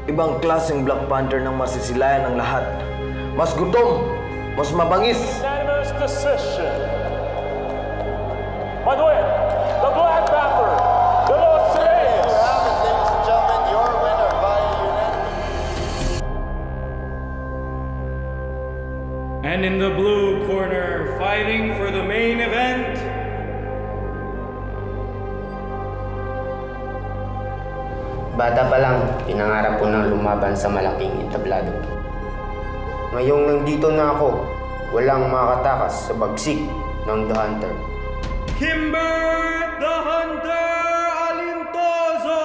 Ibang klaseng Black Panther nang masisilayan ng lahat. Mas gutom, mas mabangis. Unanimous decision. Manuel, the Black Panther, de los Reyes. Ladies and gentlemen, your winner by unanimous. And in the blue corner, fighting for the main event, bata pa lang, pinangarap ko ng lumaban sa malaking entablado. Ngayong nandito na ako, walang makatakas sa bagsik ng The Hunter. Kimber the Hunter Alintozon!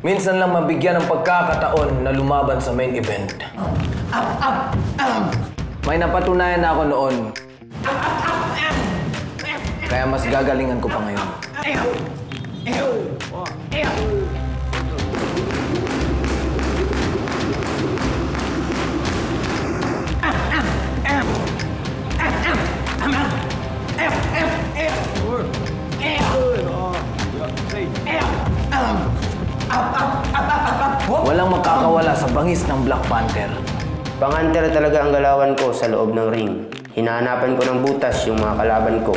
Minsan lang mabigyan ng pagkakataon na lumaban sa main event. May napatunayan na ako noon. Kaya mas gagalingan ko pa ngayon. Walang makakawala sa bangis ng Black Panther. Pang-hunter talaga ang galawan ko sa loob ng ring. Hinahanapan ko ng butas yung mga kalaban ko.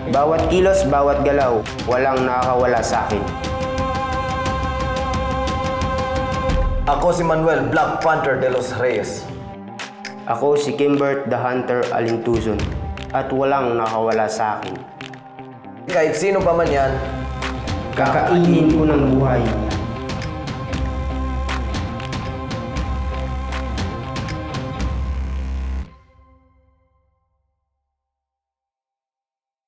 Bawat kilos, bawat galaw, walang nakakawala sa akin. Ako si Manuel Black Panther de los Reyes. Ako si Kimber the Hunter Alintuzon at walang nakawala sa akin. Kahit sino pa man yan, Kakainin ko ng buhay